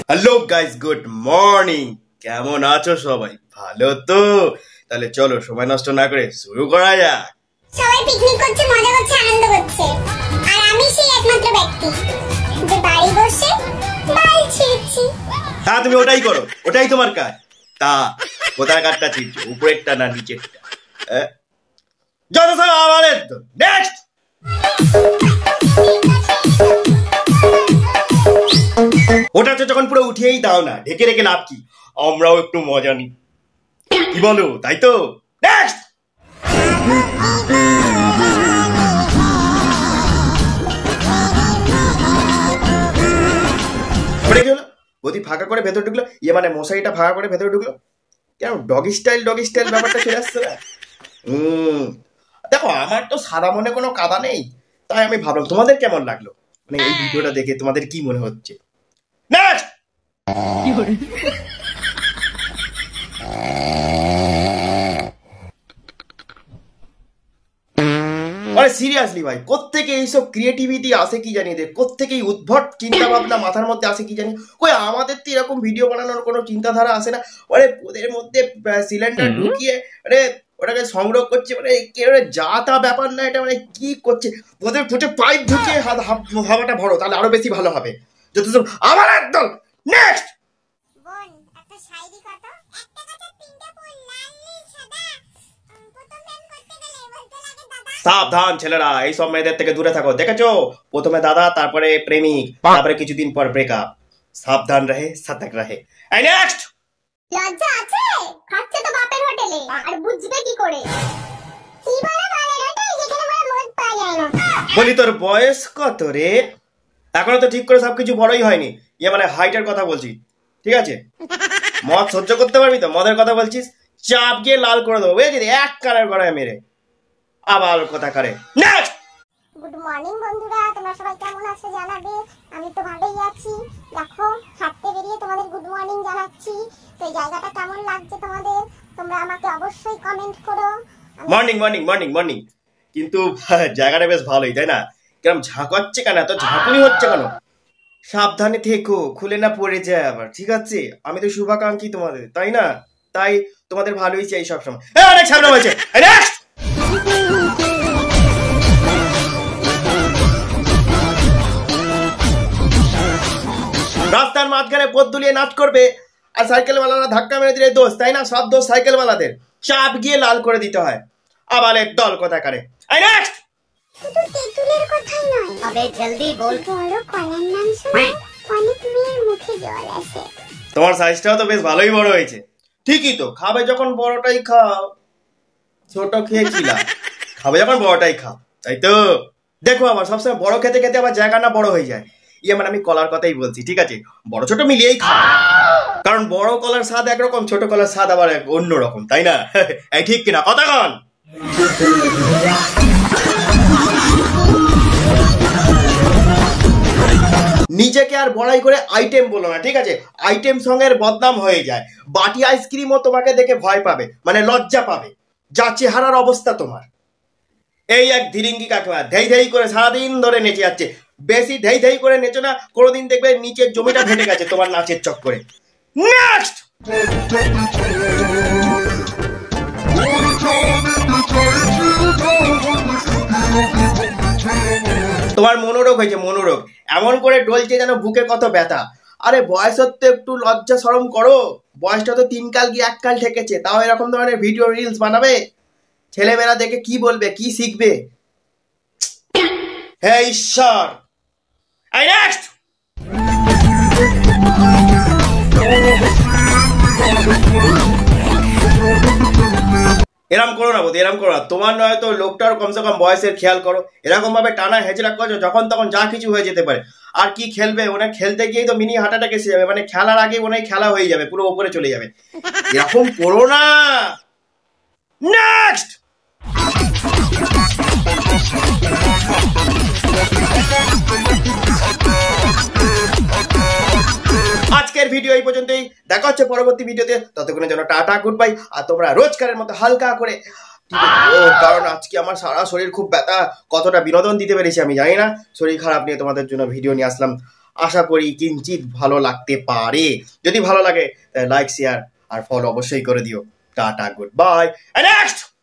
Hello guys, good morning. কেমন আছো সবাই? ভালো তো? তাহলে চলো সময় নষ্ট না করে শুরু করা যাক। সবাই পিকনিক করছে, মজা করছে, আনন্দ করছে, আর আমি সেই একমাত্র ব্যক্তি যে বাড়ি বসে বাল ছিঁড়ছি। হ্যাঁ, তুমি ওটাই করো, ওটাই তোমার কাজ। তা কোথায় কাজটা ছিঁড়ছো, উপরেরটা না নিচেরটা? যত সব আমাদের তো। নেক্সট। ওটা তো যখন পুরো উঠিয়েই দাও না, ঢেকে রেখে লাভ কি? আমরাও একটু মজা নিই, কি বলো? তাই তো। নেক্সট। গতি ফাঁকা করে ভেতর ঢুকলো, ইয়ে মানে মশারিটা ফাঁকা করে ভেতরে ঢুকলো কেন? ডগি স্টাইল ব্যাপারটা চলে আসছে না? দেখো, আমার তো সাদা মনে কোনো কাদা নেই, তাই আমি ভাবলাম তোমাদের কেমন লাগলো, মানে এই ভিডিওটা দেখে তোমাদের কি মনে হচ্ছে। নেক্সট। আরে সিরিয়াসলি ভাই, কোত্থেকে এইসব ক্রিয়েটিভিটি আসে কি জানি, কোত্থেকে এই উদ্ভট চিন্তা ভাবনা মাথার মধ্যে আসে কি জানি। কই আমাদের তো এরকম ভিডিও বানানোর কোনো চিন্তাধারা আসে না। আরে ওদের মধ্যে সিলিন্ডার ঢুকিয়ে আরে ওটাকে সংগ্রহ করছে, মানে যা তা ব্যাপার না, এটা মানে কি করছে? ওদের ফুটে পাইপ ঢুকিয়ে হাওয়াটা ভরো, তাহলে আরো বেশি ভালো হবে। যত সব আমার একদম। নেক্সট। বোন, একটা শায়রি কত? একটা কথা তিনটা ফুল, লাল নীল সাদা, প্রথম প্রেম করতে গেলে বলতে লাগে দাদা। সাবধান ছেলেরা, এইসব মেয়েদের থেকে দূরে থাকো। দেখেছো, প্রথমে দাদা, তারপরে প্রেমিক, তারপরে কিছুদিন পর ব্রেকআপ। সাবধান রহে সতর্ক রহে। নেক্সট। লজ্জা আছে? খাচ্ছে তো বাপের হোটেলে, আর বুঝবে কি করে? কি বলে বালের হোটেল যেখানে বলে মদ পাওয়া যায় না। বলি তোর বয়স কত রে? এখনো তো ঠিক করে সবকিছু বড়ই হয়নি। ইয়ে মানে হাইটের কথা বলছি, ঠিক আছে? মদ সহ্য করতে পারবি তো? মদের কথা বলছিস, চাপ গিয়ে লাল করে দেবো বুঝেছিস, এক কানের গড়ায় মেরে। আবার কথা করে। নেক্সট। গুড মর্নিং বন্ধুরা, তোমরা সবাই কেমন আছো জানাবে। আমি তো ভালোই আছি। দেখো, হাঁটতে বেরিয়ে তোমাদের গুড মর্নিং জানাচ্ছি। তো এই জায়গাটা কেমন লাগছে তোমাদের, তোমরা আমাকে অবশ্যই কমেন্ট করো। Morning morning morning morning. কিন্তু জায়গাটা বেশ ভালোই, তাই না? কেরম ঝাঁকাচ্ছে কেন, এত ঝাঁকুনি হচ্ছে কেন? সাবধানে থেকো, খুলে না পড়ে যায় আবার, ঠিক আছে? আমি তো শুভাকাঙ্ক্ষী তোমাদের, তাই না? তাই তোমাদের ভালোই চাই সবসময়। অনেক সামনে হয়েছে। নেক্সট। রাস্তার মাঝখানে পথ দুলিয়ে নাচ করবে আর সাইকেলওয়ালারা ধাক্কা মেরে দিলে দোষ, তাই না? সব দোষ সাইকেলওয়ালাদের। চাপ গিয়ে লাল করে দিতে হয়। আবার এক দল কথা করে। নেক্সট। শুধু তেঁতুলের কথাই নয়, अबे जल्दी बोल। বড় কলার নাম শুনে অনেক মেয়ের মুখে জল আসে। তোমার সাইজটাও তো বেশ ভালোই বড় হয়েছে। ঠিকই তো, খাবে যখন বড়টাই খাও, ছোট খেয়েছিলা, খাবে যখন বড়টাই খাও, তাই তো? দেখো, আবার সবসময় বড় খেতে খেতে আবার জায়গা না বড় হয়ে যায়। ইয়ে মানে আমি কলার কথাই বলছি, ঠিক আছে? বড় ছোট মিলিয়েই খাও, কারণ বড় কলার স্বাদ একরকম, ছোট কলার স্বাদ আবার অন্য রকম, তাই না? এই ঠিক কিনা কথা কন? নিজেকে আর বড়াই করে আইটেম বলো না, ঠিক আছে? আইটেম সঙ্গের বদনাম হয়ে যায়। বাটি আইসক্রিমও তোমাকে দেখে ভয় পাবে, মানে লজ্জা পাবে, যা চেহারার অবস্থা তোমার। এই এক ধিরিঙ্গি কাকিমা ধেই ধেই করে সারাদিন ধরে নেচে যাচ্ছে। বেশি ধেই ধেই করে নেচো না, কোনোদিন দেখবে নিচের জমিটা ফেটে গেছে তোমার নাচের চক্করে। নেক্সট। তোমার মনোরোগ হয়েছে, মনোরোগ। এমন করে ডলছে যেন বুকে কত ব্যথা। আরে বয়স হতে একটু লজ্জা শরম করো। বয়সটা তো 3 কাল গিয়ে 1 কাল ঠেকেছে, তাও এরকম ধরনের ভিডিও রিলস বানাবে? ছেলেমেয়েরা দেখে কি বলবে, কি শিখবে? হে ঈশ্বর। নেক্সট। এরম করো না বৌদি, এরম করো না। তোমার নয় তো লোকটার কমসে কম বয়সের খেয়াল করো। এরকম ভাবে টানা হেজরা করছো, যখন তখন যা কিছু হয়ে যেতে পারে। আর কি খেলবে? ওনার খেলতে গিয়েই তো মিনি হার্ট অ্যাটাক এসে যাবে, মানে খেলার আগে ওনার খেলা হয়ে যাবে, পুরো উপরে চলে যাবে। এরকম করো না। নেক্সট। আজকের ভিডিও এই পর্যন্তই, দেখা হচ্ছে পরবর্তী ভিডিওতে। ততক্ষণের জন্য টাটা, গুড বাই। আর তোমরা রোজকারের মতো হালকা করে, কারণ আজকে আমার সারা শরীর খুব ব্যথা, কতটা বিনোদন দিতে পেরেছি আমি জানি না। শরীর খারাপ নিয়ে তোমাদের জন্য ভিডিও নিয়ে আসলাম। আশা করি কিঞ্চিত ভালো লাগতে পারে। যদি ভালো লাগে তাহলে লাইক শেয়ার আর ফলো অবশ্যই করে দিও। Tata, good bye, next.